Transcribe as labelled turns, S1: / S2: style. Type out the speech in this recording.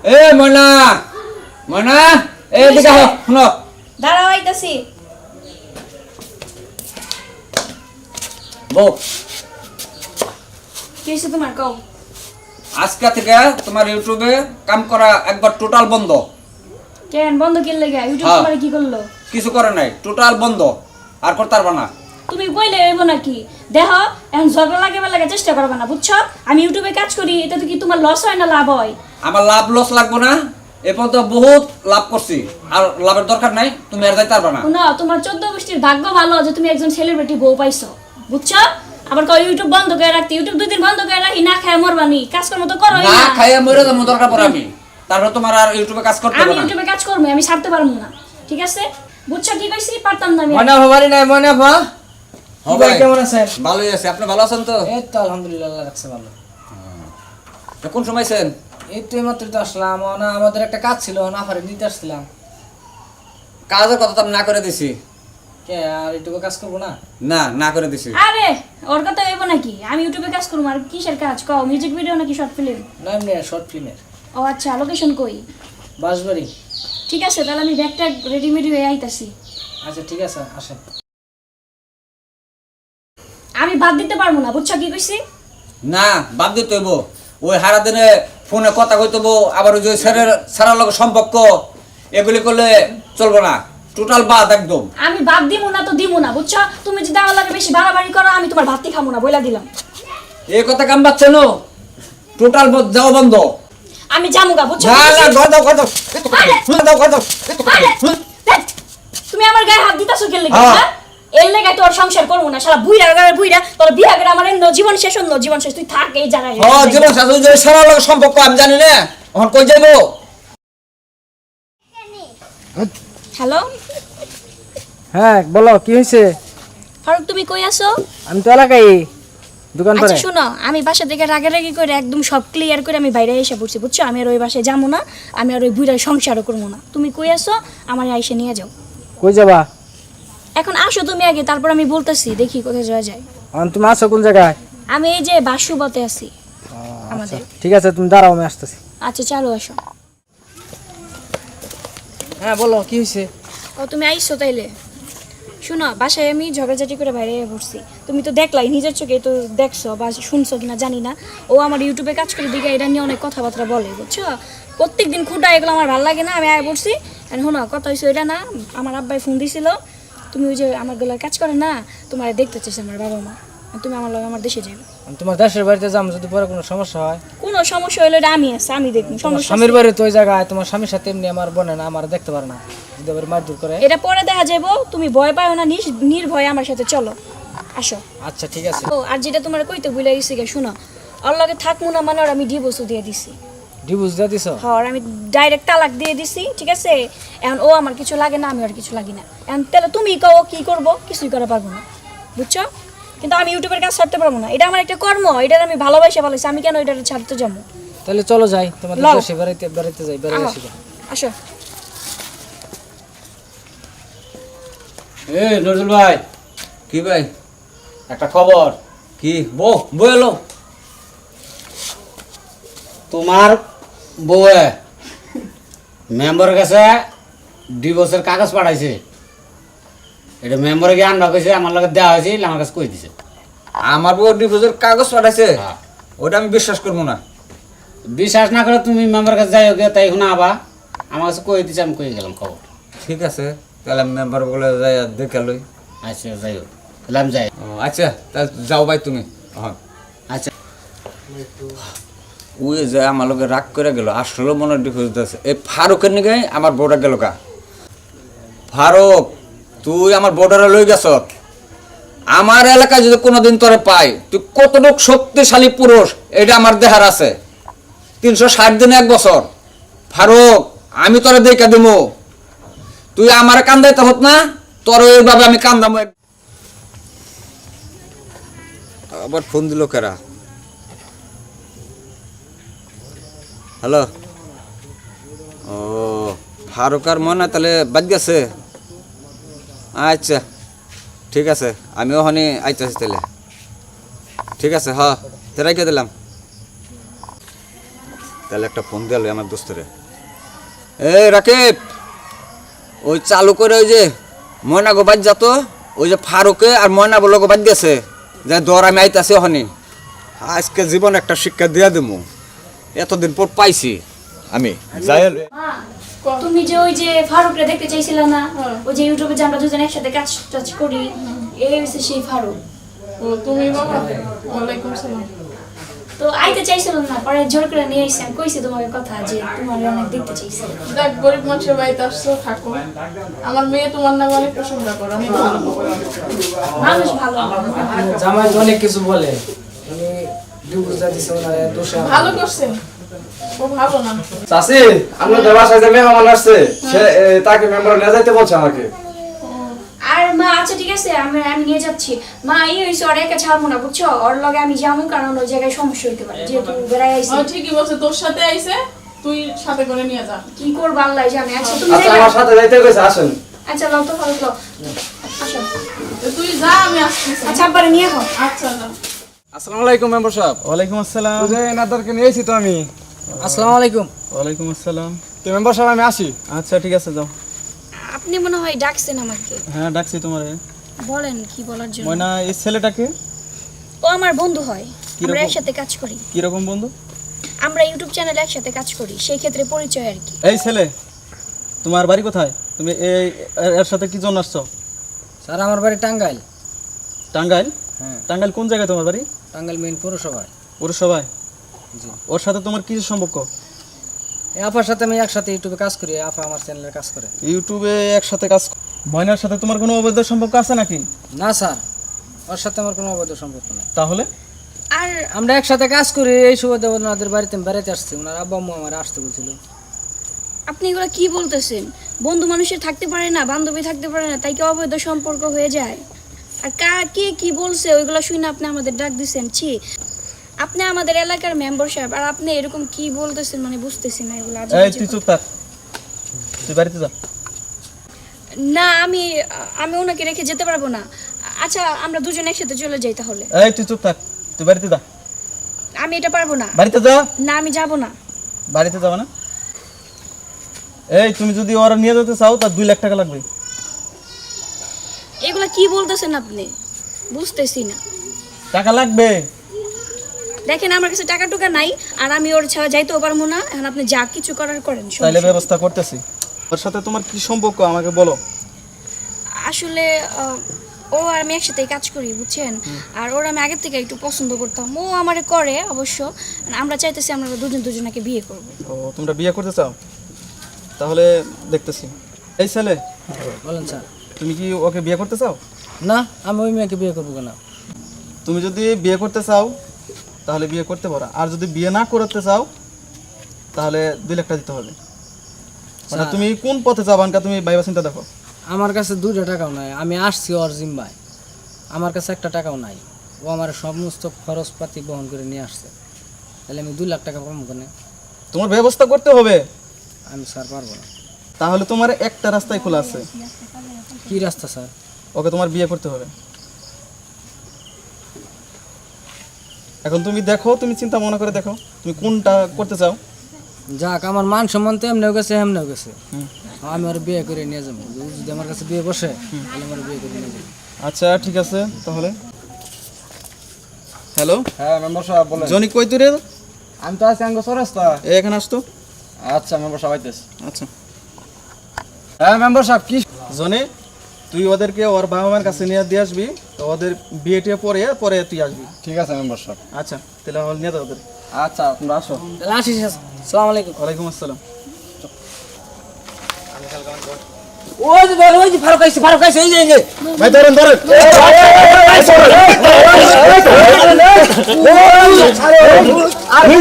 S1: এ ময়না ময়না এদিকে আহ শুনো
S2: দাঁড়াও আইতাছি।
S1: বউ
S2: কি হইছে তোমার কও?
S1: আজকে থেকে তোমার ইউটিউবে কাম করা একবার টোটাল বন্ধ।
S2: কেন বন্ধ কি লাগা? ইউটিউব
S1: হ্যাঁ।
S2: তোমারে কি করলো?
S1: কিছু করে নাই, টোটাল বন্ধ। আর করতে পারবা না।
S2: তুমি কইলে হইব নাকি? দেখো এখন ঝগড়া লাগে চেষ্টা করবে না, বুঝছো? আমি ইউটিউবে কাজ করি, এটা তো কি তোমার লস হয় না লাভ হয়?
S1: আমার লাভ লস লাগবো না। এ পর্যন্ত বহুত লাভ করছি, আর লাভের দরকার নাই। তুমি আর যাইতে পারবা না।
S2: না, তোমার 14 গোষ্ঠীর ভাগ্য ভালো যে তুমি একজন সেলিব্রিটি বউ পাইছো, বুঝছো? আবার কই ইউটিউব বন্ধ করে রাখতে, ইউটিউব 2 দিন বন্ধ করে রাখি না খায় মরবানি, কাজকর্ম তো করোই
S1: না
S2: না।
S1: খাইয়া মরে যাবো দরকার পড়ে আমি। তারপর তোমার আর ইউটিউবে কাজ করতে
S2: আমি
S1: হবে না।
S2: ইউটিউবে কাজ করব, আমি ছাড়তে পারবো না, ঠিক আছে? বুঝছো কি কইছি? পারতাম না আমি।
S3: মনে হবারই নাই মনে হবা।
S1: হ্যাঁ
S3: ভাই
S1: ভাই,
S3: কেমন আছেন?
S1: ভালোই আছে। আপনি ভালো আছেন তো?
S3: এই তো আলহামদুলিল্লাহ, আল্লাহ রাখছে ভালো।
S1: তো কোন সময় আছেন?
S3: এই তো এইমাত্র তো আসলাম। না আমাদের একটা কাজ ছিল, না পারে নিতে আসছিলাম।
S1: কাজের কথা তো আমি না করে দিছি।
S3: কে আর এইটুকু কাজ করবো না?
S1: না না করে দিছি।
S2: আরে ওর কথা হইব নাকি? আমি ইউটিউবে কাজ করব, আর কিসের কাজ কও? মিউজিক ভিডিও নাকি শর্ট ফিল্ম?
S3: না এমনি শর্ট ফিল্মের।
S2: ও আচ্ছা, লোকেশন কই?
S3: বাঁশবাড়ি।
S2: ঠিক আছে, তাহলে আমি ব্যাগটা রেডিমেড হয়ে আইতাছি।
S3: আচ্ছা ঠিক আছে, আসেন।
S2: আমি বাদ দিতে পারবো না, বুঝছো কি কইছি?
S1: না বাদ দিতে হইব। ওই হারা দিনে ফোনে কথা কইতেব, আবার ওই যে সারার লগে সম্পর্ক, এগুলি করলে চলবো না। টোটাল বাদ একদম।
S2: আমি বাদ দিমু না তো দিমু না, বুঝছো? তুমি যদি আমার লাগে বেশি বাড়াবাড়ি করো, আমি তোমার ভাতই খাবো না, বইলা দিলাম।
S1: এই কথা কাম পাচ্ছে না। টোটাল যাও বন্ধ।
S2: আমি জামুগা, বুঝছো?
S1: না না গদ গদ গদ
S2: আরে, দেখ, তুমি আমার গায়ে হাত দিতাছো কেন লাগি?
S1: হ্যাঁ।
S2: হ্যাঁ, এর লাগা তোর সংসার করবো না, শালা বুইড়া গায়ে বুইড়া, তোর বিয়া করে আমার এন্ন জীবন শেষ, অন্য জীবন শেষ, তুই থাক এই জায়গায়।
S1: ও জীবন শাশু যে সারার লগে সম্পর্ক আমি জানি না। এখন কই যাইবো?
S2: হ্যালো
S3: হ্যাঁ বলো, কি হয়েছে?
S2: ফারুক, তুমি কই আছো?
S3: আমি তো এলাকায় দোকান
S2: আচ্ছা
S3: করে।
S2: শোনো, আমি বাসা থেকে রাগারাগি করে একদম সব ক্লিয়ার করে আমি বাইরে এসে পড়ছি, বুঝছো? আমি আর ওই বাসায় যাবো না, আমি আর ওই বুড়ার সংসারও করবো না। তুমি কই আছো? আমার আইসে নিয়ে যাও।
S3: কই যাবা?
S2: এখন আসো তুমি আগে, তারপর আমি বলতেছি, দেখি কোথায় যাওয়া যায়।
S3: এখন তুমি আছো কোন জায়গায়?
S2: আমি এই যে বাসুবতে আছি আমাদের।
S3: ঠিক আছে, তুমি দাঁড়াও, আমি আসতেছি।
S2: আচ্ছা চালু আসো।
S3: হ্যাঁ বলো, কি হয়েছে?
S2: ও তুমি আইসো তাইলে? শোনো, বাসায় আমি ঝগড়াঝাটি করে বাইরে পড়ছি, তুমি তো দেখলাই, নিজের চোখে তো দেখছো বা শুনছো কিনা জানি না। ও আমার ইউটিউবে কাজ করে দিকে এটা নিয়ে অনেক কথাবার্তা বলে, বুঝছো? প্রত্যেকদিন খুঁটা, এগুলো আমার ভালো লাগে না, আমি আয় পড়ছি। আর শোনো, কথা হয়েছে ওইটা না, আমার আব্বাই ফোন দিছিল, তুমি ওই যে আমার গলার কাজ করে না, তোমার দেখতে চাইছে আমার বাবা মা, তুমি আমার লগে আমার দেশে যাবে।
S3: আমি তোমার দেশের বাড়িতে যাম, যদি পরে কোনো সমস্যা হয়।
S2: কোনো সমস্যা হলে এটা আমি আছি, আমি দেখবো।
S3: তোমার
S2: সমস্যা
S3: স্বামীর বাড়ি তো ওই জায়গায়, তোমার স্বামীর সাথে এমনি আমার বোনে না, আমার দেখতে পারে না, যদি আবার মারধর করে।
S2: এটা পরে দেখা যাবো, তুমি ভয় পাও না, নির্ভয়ে আমার সাথে চলো, আসো।
S3: আচ্ছা ঠিক আছে।
S2: ও আর যেটা তোমার কইতে ভুলে গেছি, শুনো, ওর লগে থাকবো না মানে ওর আমি ডিভোর্সও দিয়ে দিছি।
S3: ডিভোর্স দিয়ে দিছো?
S2: হ্যাঁ, আমি ডাইরেক্ট তালাক দিয়ে দিছি, ঠিক আছে? এখন ও আমার কিছু লাগে না, আমি আর কিছু লাগি না। এখন তাহলে তুমি কও কি করবো? কিছুই করা পারবো না, বুঝছো? কিন্তু আমি ইউটিউবের কাজ ছাড়তে পারবো না, এটা আমার একটা কর্ম, এটা আমি ভালোবাসে ভালোবাসি, আমি কেন এটা ছাড়তে যাবো?
S3: তাহলে চলো যাই, তোমাদের
S2: লও।
S3: দেশে বেড়াইতে যাই, বেড়াই
S2: আহো,
S3: আসি।
S2: আসো।
S1: এ নজরুল ভাই। কি ভাই?
S4: একটা খবর,
S1: কি বউ এলো?
S4: তোমার বউয়ে মেম্বারের কাছে ডিভোর্সের কাগজ পাঠাইছে। এটা মেম্বারে গিয়ে আনবা কইছে, আমার লগে দেওয়া হয়েছে, আমার কাছে কই দিছে।
S1: আমার বউ ডিভোর্সের কাগজ পাঠাইছে?
S4: হ্যাঁ।
S1: ওটা আমি বিশ্বাস করবো না।
S4: বিশ্বাস না করে তুমি মেম্বারের কাছে যাই গিয়ে তাই শুনে আবা, আমার কাছে কই দিছে, আমি কই গেলাম খবর।
S1: ঠিক আছে, তাহলে মেম্বার বলে যাই দেখে লই।
S4: আচ্ছা যাই হোক, তাহলে আমি যাই।
S1: ও, আচ্ছা তাহলে যাও ভাই তুমি। হ্যাঁ
S4: আচ্ছা
S1: ওই যে আমার লোকে রাগ করে গেল, আসলে মনে ডিফিউজ আছে। এই ফারুকের নিকে আমার বউটা গেল কা। ফারুক, তুই আমার বউটারে লই গেছ। আমার এলাকায় যদি কোনোদিন তোরে পাই, তুই কতটুক শক্তিশালী পুরুষ এটা আমার দেহার আছে। 360 দিনে 1 বছর। ফারুক, আমি তোরে দেখা দিমু। তুই আমার কান্দাইতে হত না, তোর ওইভাবে আমি কান্দামো। আবার ফোন দিল কেরা? হ্যালো। ও ফারুক আর মনে তাহলে বাদ গেছে। আচ্ছা ঠিক আছে, আমি ওখানে আইতেছি তাহলে। ঠিক আছে, হ্যাঁ রেখে দিলাম। তাহলে একটা ফোন দিলে আমার দোস্তরে। রাকিব, ওই চালু করে ওই যে ময়না গো বাদ যাতো, ওই যে ফারুকে আর ময়না বলো গো বাদ গেছে, যে দর আমি আইতাছি ওখানে। আজকে জীবন একটা শিক্ষা দিয়ে দেবো, এতদিন পর পাইছি আমি। যাই
S2: তুমি যে ওই যে ফারুকরে দেখতে চাইছিলে না, ওই যে ইউটিউবে যে আমরা দুজন একসাথে কাজ টাজ করি, এই হচ্ছে সেই ফারুক।
S5: ও তুমি বাবা, ওয়ালাইকুম সালাম।
S2: তো আইতে চাইছিল না, পরে জোর করে নিয়ে এসে আমি কইছি তোমাকে কথা যে তোমার অনেক দেখতে চাইছে।
S5: দেখ গরিব মানুষের বাড়িতে আসছো, থাকো। আমার মেয়ে তোমার নামে অনেক প্রশংসা করে, অনেক ভালো।
S2: মানুষ ভালো।
S3: জামাই তো অনেক কিছু বলে, উনি ডিভোর্স দিছে ওনারে দোষে
S5: ভালো করছে, ও ভালো না।
S6: চাচি, আপনাদের বাসায় যে মেহমান আসছে সে তাকে মেম্বার নিয়ে যাইতে বলছে আমাকে।
S2: আর মা আচ্ছা ঠিক আছে, আমি নিয়ে যাচ্ছি। মা এই হয়েছে, ওর একা ছাড়বো না বুঝছো, ওর লগে আমি যাবো, কারণ ওই জায়গায় সমস্যা হইতে পারে, যেহেতু বেড়াই আইছি।
S5: ও ঠিকই বলছে, তোর সাথে আইছে, তুই সাথে করে নিয়ে যা।
S2: কি করবো আল্লাহ জানে। আচ্ছা তুমি
S6: আচ্ছা,
S2: যাইবা?
S6: আমার সাথে যাইতে গেছে, আসেন।
S2: আচ্ছা লও তো ফারুক লও, আসো।
S5: তো তুই যা, আমি আসতেছি।
S2: আচ্ছা আব্বারে নিয়ে যাও।
S5: আচ্ছা যা।
S6: আসসালামু আলাইকুম মেম্বার সাহেব।
S7: ওয়ালাইকুম আসসালাম।
S6: ওই যে এনাদেরকে নিয়েছি তো আমি।
S3: আসসালামু আলাইকুম।
S7: ওয়ালাইকুম আসসালাম।
S6: তো মেম্বার সাহেব আমি আসি।
S7: আচ্ছা ঠিক আছে, যাও।
S2: আপনি মনে হয় ডাকছেন আমাকে,
S7: হ্যাঁ ডাকছি তোমারে।
S2: বলেন কি বলার জন্য।
S7: ময়না, এই ছেলেটাকে
S2: ও আমার বন্ধু হয়, আমরা
S7: কিরকম?
S2: একসাথে কাজ করি।
S7: কিরকম বন্ধু?
S2: আমরা ইউটিউব চ্যানেলে একসাথে কাজ করি, সেই ক্ষেত্রে পরিচয় আর কি।
S7: এই ছেলে, তোমার বাড়ি কোথায়? তুমি এর সাথে কি জন্য আসছো?
S3: স্যার আমার বাড়ি টাঙ্গাইল।
S7: টাঙ্গাইল?
S3: হ্যাঁ।
S7: টাঙ্গাইল কোন জায়গায় তোমার বাড়ি?
S3: টাঙ্গাইল মেইন পৌরসভায়।
S7: পৌরসভায়?
S3: জি।
S7: ওর সাথে তোমার কি সম্পর্ক?
S3: এই আপার সাথে আমি একসাথে ইউটিউবে কাজ করি, আপা আমার চ্যানেলে কাজ করে।
S7: ইউটিউবে একসাথে কাজ। ময়নার সাথে তোমার কোনো অবৈধ সম্পর্ক আছে নাকি?
S3: না স্যার, ওর সাথে আমার কোনো অবৈধ সম্পর্ক নেই।
S7: তাহলে
S2: আর
S3: আমরা একসাথে কাজ করি, এই সুবাদে ওনাদের বাড়িতে আমি বেড়াতে আসছি, ওনার আব্বা আম্মু আমার আসতে বলছিল।
S2: আপনি এগুলো কি বলতেছেন? বন্ধু মানুষের থাকতে পারে না, বান্ধবী থাকতে পারে না, তাই কি অবৈধ সম্পর্ক হয়ে যায়? আর কে কি বলছে ওইগুলো শুনে আপনি আমাদের ডাক দিচ্ছেন? ছি, আপনি আমাদের এলাকার মেম্বার সাহেব, আর আপনি এরকম কি বলতেছেন মানে বুঝতেছি না এগুলো। আজে
S7: এই
S2: বাজে
S7: তুই
S2: কথা।
S7: চুপ থাক, তুই বাড়িতে যা।
S2: না আমি ওনাকে রেখে যেতে পারবো না। আচ্ছা আমরা দুজন একসাথে চলে যাই তাহলে।
S7: এই তুই চুপ থাক, তুই বাড়িতে যা।
S2: আমি এটা পারবো না।
S7: বাড়িতে যা।
S2: না আমি যাব না।
S7: বাড়িতে যাবে না? এই তুমি যদি ওরা নিয়ে যেতে চাও তার 2 লাখ টাকা লাগবে।
S2: এগুলা কি বলতেছেন আপনি? বুঝতেছি না।
S7: টাকা লাগবে।
S2: দেখেন আমার কাছে টাকা টুকা নাই, আর আমি ওর ছাড়া যাইতেও পারবো না। এখন আপনি যা কিছু করার করেন।
S7: তাইলে
S2: সমস্যা নেই।
S7: ব্যবস্থা করতেছি। ওর সাথে তোমার কি সম্পর্ক আমাকে বলো।
S2: আসলে ও আর আমি একসাথেই কাজ করি বুঝছেন, আর ওর আমি আগের থেকে একটু পছন্দ করতাম, ও আমারে করে অবশ্য। আমরা চাইতেছি আমরা দুজনকে বিয়ে করব।
S7: ও তোমরা বিয়ে করতে চাও? তাহলে দেখতেছি। এই ছেলে,
S3: বলেন স্যার।
S7: তুমি কি ওকে বিয়ে করতে চাও?
S3: না, আমি ওই মেয়েকে বিয়ে করবো কেন?
S7: তুমি যদি বিয়ে করতে চাও তাহলে বিয়ে করতে পারো, আর যদি বিয়ে না করতে চাও তাহলে 2 লাখ টাকা দিতে হবে। মানে
S3: স্যার।
S7: তুমি কোন পথে যাবানকা তুমি ভাইবা চিন্তা দেখো।
S3: আমার কাছে 2টা টাকাও নাই, আমি আসছি ওর জিম্বায়, আমার কাছে 1টা টাকাও নাই। ও আমার সমস্ত খরচপাতি বহন করে নিয়ে আসছে, তাহলে আমি 2 লাখ টাকা পাবো কেন?
S7: তোমার ব্যবস্থা করতে হবে।
S3: আমি স্যার পারবো না।
S7: তাহলে তোমার একটা রাস্তাই খোলা আছে,
S3: কি রাস্তা স্যার?
S7: ওকে তোমার বিয়ে করতে হবে। এখন তুমি দেখো, তুমি চিন্তা মনে করে দেখো তুমি কোনটা করতে চাও।
S3: যাক, আমার মান সম্মান তো এমনিও গেছে এমনিও গেছে, আমি ওর বিয়ে করে নিয়ে যাবো। যদি আমার কাছে বিয়ে বসে তাহলে আমার বিয়ে করে নিয়ে যাবো।
S7: আচ্ছা ঠিক আছে তাহলে। হ্যালো
S6: হ্যাঁ মেম্বার সাহেব বলেন।
S7: জনি কই তুই রে?
S6: আমি তো আছি আঙ্গ সরাস্তা।
S7: এখানে আসতো।
S6: আচ্ছা মেম্বার সাহেব আইতেছে।
S7: আচ্ছা
S6: হ্যাঁ মেম্বার সাহেব কি?
S7: জনি, তুই ওদেরকে ওর বাবা মায়ের কাছে নিয়ে দিয়ে আসবি, তো ওদের বিয়েটা পরে তুই আসবি।
S6: ঠিক আছে মেম্বার সাহেব।
S7: আচ্ছা তাহলে আমার নিয়ে যাও ওদের।
S6: আচ্ছা তোমরা আসো।
S3: তাহলে আসিস। আসসালামু আলাইকুম।
S7: ওয়ালাইকুম আসসালাম।
S1: ওই যে ধর, ওই যে ফারুক আইছে, এই যে
S7: ভাই ধরেন ধরেন।
S1: আরে